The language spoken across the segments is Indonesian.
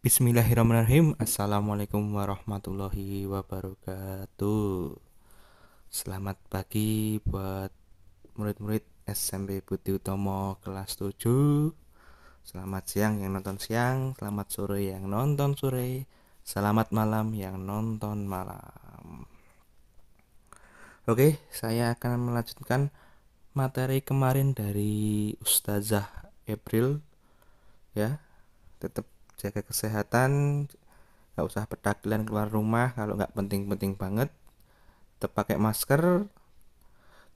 Bismillahirrahmanirrahim. Assalamualaikum warahmatullahi wabarakatuh. Selamat pagi buat murid-murid SMP Budi Utomo kelas 7. Selamat siang yang nonton siang, selamat sore yang nonton sore, selamat malam yang nonton malam. Oke, saya akan melanjutkan materi kemarin dari Ustazah April ya. Tetap jaga kesehatan, nggak usah pedagelan keluar rumah kalau nggak penting-penting banget. Tetap pakai masker,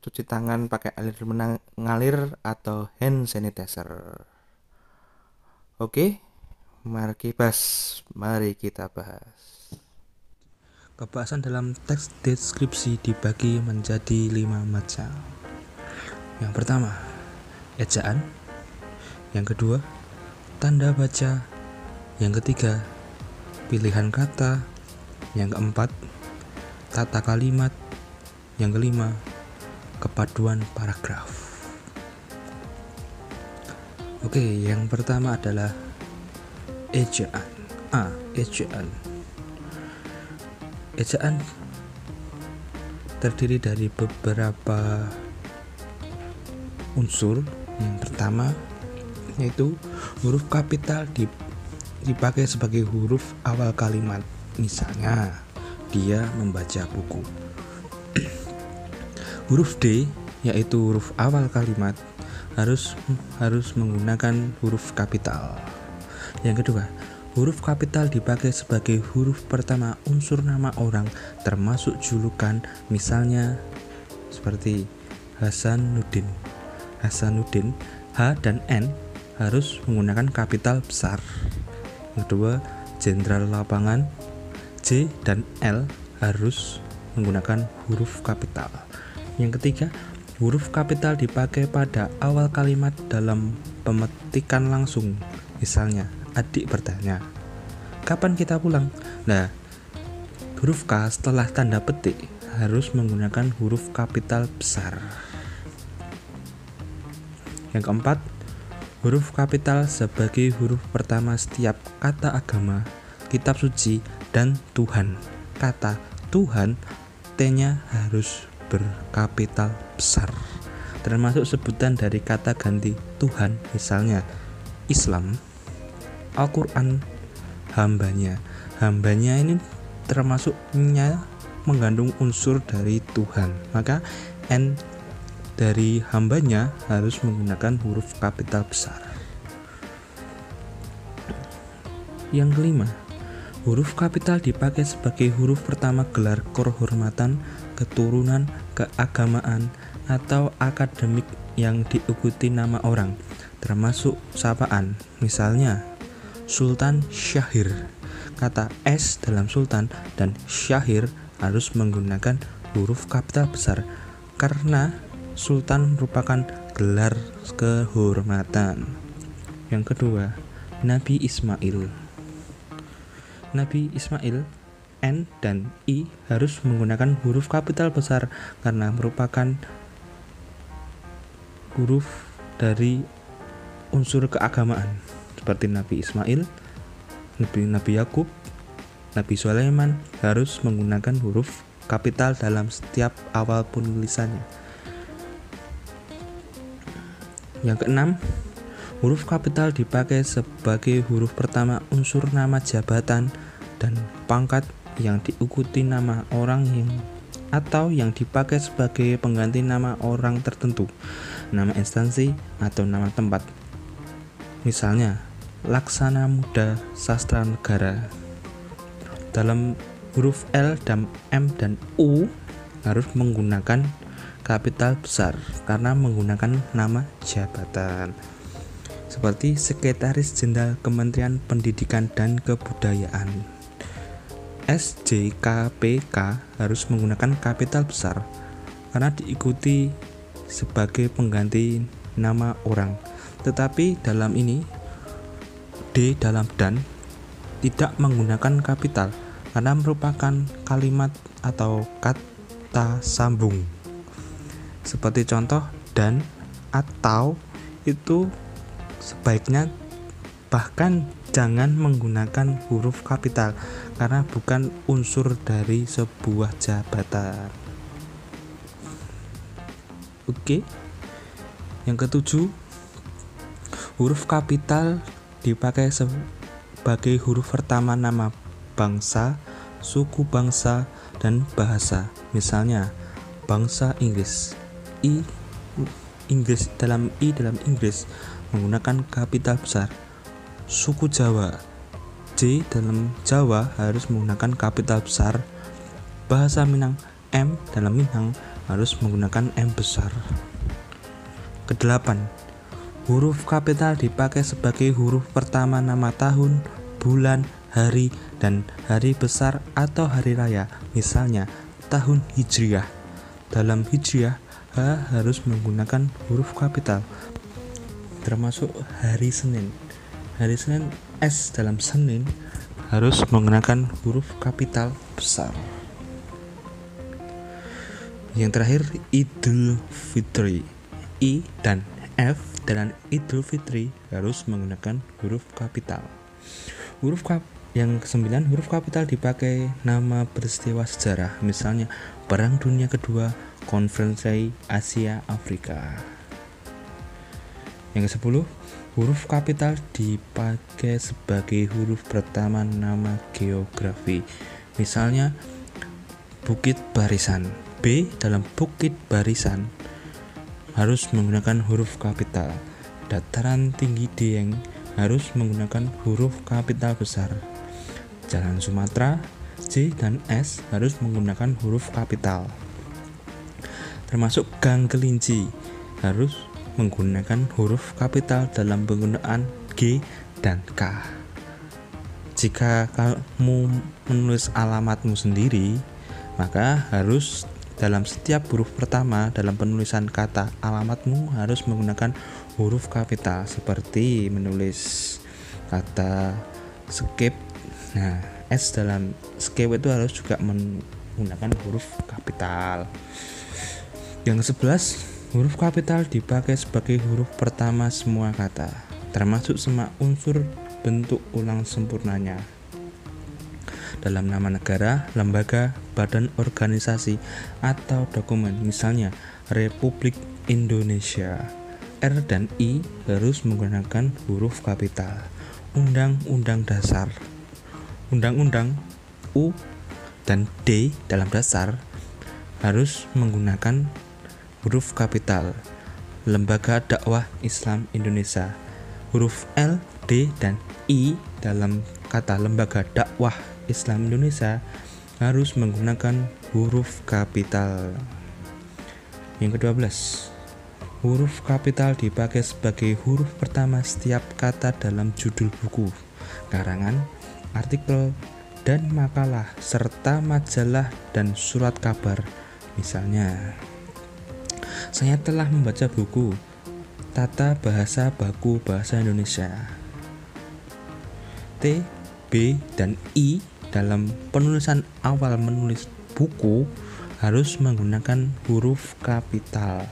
cuci tangan pakai air mengalir atau hand sanitizer. Oke, mari kita bahas. Pembahasan dalam teks deskripsi dibagi menjadi 5 macam. Yang pertama, ejaan. Yang kedua, tanda baca. Yang ketiga, pilihan kata. Yang keempat, tata kalimat. Yang kelima, kepaduan paragraf. Oke, yang pertama adalah ejaan. Ejaan. Ejaan terdiri dari beberapa unsur. Yang pertama yaitu huruf kapital dipakai sebagai huruf awal kalimat. Misalnya, dia membaca buku. Huruf D yaitu huruf awal kalimat harus menggunakan huruf kapital. Yang kedua, huruf kapital dipakai sebagai huruf pertama unsur nama orang termasuk julukan, misalnya seperti Hasanuddin. H dan N harus menggunakan kapital besar. Yang kedua, jenderal lapangan. J dan L harus menggunakan huruf kapital. Yang ketiga, huruf kapital dipakai pada awal kalimat dalam pemetikan langsung. Misalnya, adik bertanya, kapan kita pulang? Nah, huruf K setelah tanda petik harus menggunakan huruf kapital besar. Yang keempat, huruf kapital sebagai huruf pertama setiap kata agama, kitab suci, dan Tuhan. Kata Tuhan, T-nya harus berkapital besar, termasuk sebutan dari kata ganti Tuhan, misalnya Islam, Al-Quran, hambanya. Hambanya ini termasuknya mengandung unsur dari Tuhan, maka N dari hambanya harus menggunakan huruf kapital besar. Yang kelima, huruf kapital dipakai sebagai huruf pertama gelar kehormatan, keturunan, keagamaan, atau akademik yang diikuti nama orang, termasuk sapaan. Misalnya, Sultan Syahir. Kata S dalam Sultan dan Syahir harus menggunakan huruf kapital besar karena Sultan merupakan gelar kehormatan. Yang kedua, Nabi Ismail. Nabi Ismail, N dan I harus menggunakan huruf kapital besar karena merupakan huruf dari unsur keagamaan seperti Nabi Ismail, Nabi Yakub, Nabi Sulaiman harus menggunakan huruf kapital dalam setiap awal penulisannya. Yang keenam, huruf kapital dipakai sebagai huruf pertama unsur nama jabatan dan pangkat yang diikuti nama orang atau yang dipakai sebagai pengganti nama orang tertentu, nama instansi atau nama tempat. Misalnya, Laksana Muda Sastra Negara. Dalam huruf L dan M dan U harus menggunakan kapital besar karena menggunakan nama jabatan. Seperti Sekretaris Jenderal Kementerian Pendidikan dan Kebudayaan. SJKPK harus menggunakan kapital besar karena diikuti sebagai pengganti nama orang. Tetapi dalam ini D dalam dan tidak menggunakan kapital karena merupakan kalimat atau kata sambung. Seperti contoh dan atau itu sebaiknya Bahkan jangan menggunakan huruf kapital karena bukan unsur dari sebuah jabatan. Oke. Yang ketujuh, huruf kapital dipakai sebagai huruf pertama nama bangsa, suku bangsa, dan bahasa. Misalnya, bangsa Inggris. Dalam Inggris menggunakan kapital besar. Suku Jawa, J dalam Jawa harus menggunakan kapital besar. Bahasa Minang, M dalam Minang harus menggunakan M besar. Kedelapan, huruf kapital dipakai sebagai huruf pertama nama tahun, bulan, hari, dan hari besar atau hari raya. Misalnya, tahun Hijriah. Dalam Hijriah, H harus menggunakan huruf kapital, termasuk hari Senin. Hari Senin, S dalam Senin harus menggunakan huruf kapital besar. Yang terakhir, Idul Fitri. I dan F dalam Idul Fitri harus menggunakan huruf kapital. Yang ke-9, huruf kapital dipakai nama peristiwa sejarah. Misalnya, Perang Dunia Kedua, Konferensi Asia Afrika. Yang ke-10, huruf kapital dipakai sebagai huruf pertama nama geografi. Misalnya, Bukit Barisan. B dalam Bukit Barisan harus menggunakan huruf kapital. Dataran tinggi Dieng harus menggunakan huruf kapital besar. Jalan Sumatera, J dan S harus menggunakan huruf kapital. Termasuk Gang Kelinci harus menggunakan huruf kapital dalam penggunaan G dan K. Jika kamu menulis alamatmu sendiri, maka harus dalam setiap huruf pertama dalam penulisan kata alamatmu harus menggunakan huruf kapital, seperti menulis kata skip. Nah, S dalam skip itu harus juga menggunakan huruf kapital. Yang ke-11, huruf kapital dipakai sebagai huruf pertama semua kata, termasuk semua unsur bentuk ulang sempurnanya. Dalam nama negara, lembaga, badan organisasi, atau dokumen. Misalnya, Republik Indonesia. R dan I harus menggunakan huruf kapital. Undang-undang dasar. Undang-undang, U dan D dalam dasar harus menggunakan huruf kapital. Lembaga Dakwah Islam Indonesia. Huruf L, D, dan I dalam kata lembaga dakwah Islam Indonesia harus menggunakan huruf kapital. Yang ke-12, huruf kapital dipakai sebagai huruf pertama setiap kata dalam judul buku, karangan, artikel, dan makalah, serta majalah dan surat kabar. Misalnya, saya telah membaca buku Tata Bahasa Baku Bahasa Indonesia. T, B, dan I dalam penulisan awal menulis buku harus menggunakan huruf kapital.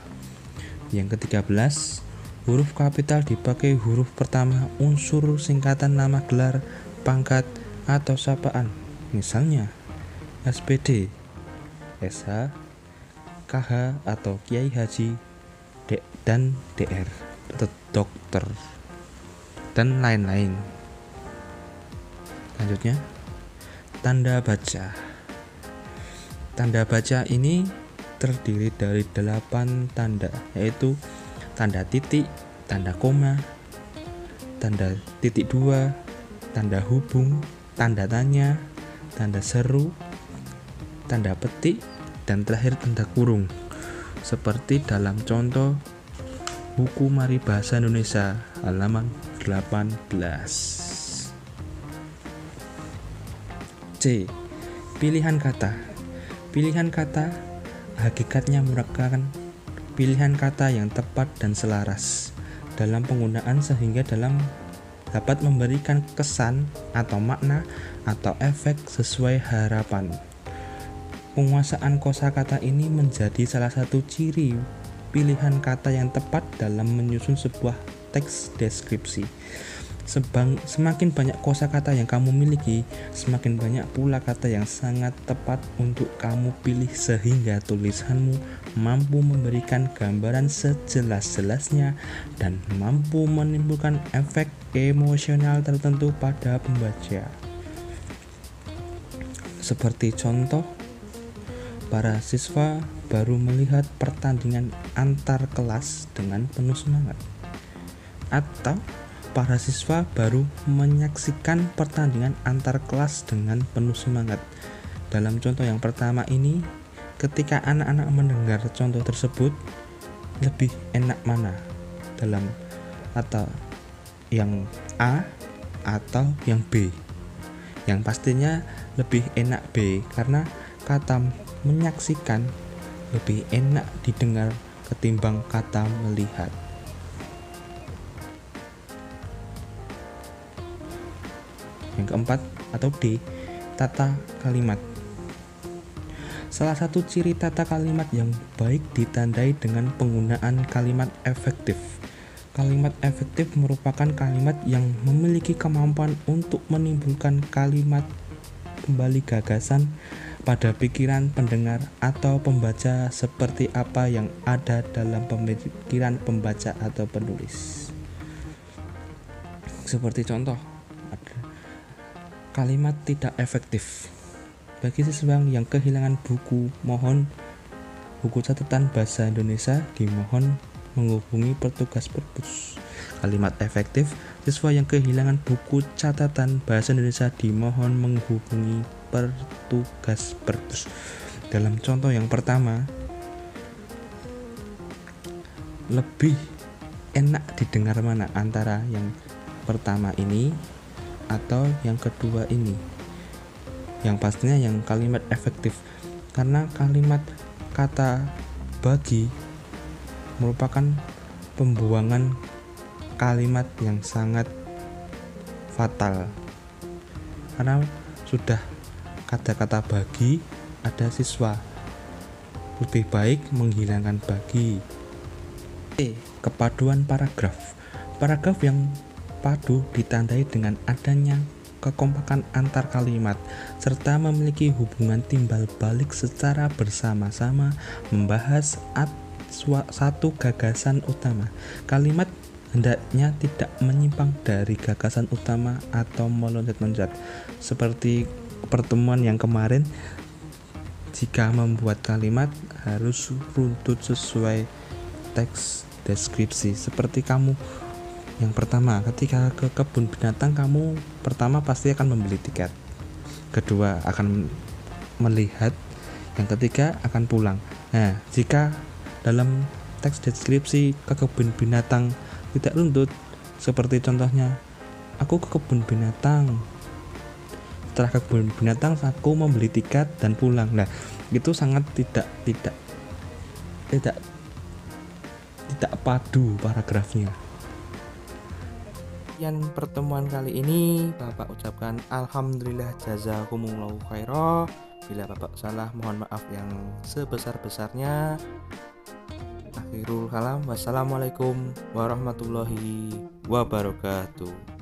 Yang ke-13, huruf kapital dipakai huruf pertama unsur singkatan nama gelar, pangkat, atau sapaan. Misalnya, SPD, SH, KH atau Kiai Haji, dan DR atau dokter, dan lain-lain. Selanjutnya, tanda baca. Tanda baca ini terdiri dari 8 tanda, yaitu tanda titik, tanda koma, tanda titik 2, tanda hubung, tanda tanya, tanda seru, tanda petik, dan terakhir tanda kurung, seperti dalam contoh buku Mari Bahasa Indonesia halaman 18. C. Pilihan kata. Pilihan kata hakikatnya merupakan pilihan kata yang tepat dan selaras dalam penggunaan sehingga dapat memberikan kesan atau makna atau efek sesuai harapan. Penguasaan kosakata ini menjadi salah satu ciri pilihan kata yang tepat dalam menyusun sebuah teks deskripsi. Semakin banyak kosakata yang kamu miliki, semakin banyak pula kata yang sangat tepat untuk kamu pilih sehingga tulisanmu mampu memberikan gambaran sejelas-jelasnya dan mampu menimbulkan efek emosional tertentu pada pembaca. Seperti contoh, para siswa baru melihat pertandingan antar kelas dengan penuh semangat. Atau para siswa baru menyaksikan pertandingan antar kelas dengan penuh semangat. Dalam contoh yang pertama ini, ketika anak-anak mendengar contoh tersebut, lebih enak mana? Atau yang A atau yang B? Yang pastinya lebih enak B, karena kata menyaksikan lebih enak didengar ketimbang kata melihat. Yang keempat atau D, tata kalimat. Salah satu ciri tata kalimat yang baik ditandai dengan penggunaan kalimat efektif. Kalimat efektif merupakan kalimat yang memiliki kemampuan untuk menimbulkan kalimat kembali gagasan pada pikiran pendengar atau pembaca seperti apa yang ada dalam pemikiran pembaca atau penulis. Seperti contoh, kalimat tidak efektif. Bagi siswa yang kehilangan buku, mohon buku catatan bahasa Indonesia dimohon menghubungi petugas perpus. Kalimat efektif, siswa yang kehilangan buku catatan bahasa Indonesia dimohon menghubungi petugas perpus. Dalam contoh yang pertama, lebih enak didengar mana antara yang pertama ini atau yang kedua ini? Yang pastinya yang kalimat efektif, karena kalimat kata bagi merupakan pembuangan kalimat yang sangat fatal, karena sudah kata-kata bagi ada siswa, lebih baik menghilangkan bagi. Kepaduan paragraf. Paragraf yang padu ditandai dengan adanya kekompakan antar kalimat serta memiliki hubungan timbal balik secara bersama-sama membahas satu gagasan utama. Kalimat hendaknya tidak menyimpang dari gagasan utama atau meloncat-loncat. Seperti pertemuan yang kemarin, jika membuat kalimat harus runtut sesuai teks deskripsi. Seperti kamu yang pertama, ketika ke kebun binatang, kamu pertama pasti akan membeli tiket, kedua akan melihat, yang ketiga akan pulang. Nah, jika dalam teks deskripsi ke kebun binatang tidak runtut, seperti contohnya, aku ke kebun binatang, setelah ke kebun binatang aku membeli tiket dan pulang. Nah, itu sangat tidak padu paragrafnya. Sekian pertemuan kali ini, Bapak ucapkan alhamdulillah jazakumullahu khairan. Bila Bapak salah, mohon maaf yang sebesar-besarnya. Akhirul kalam, wassalamualaikum warahmatullahi wabarakatuh.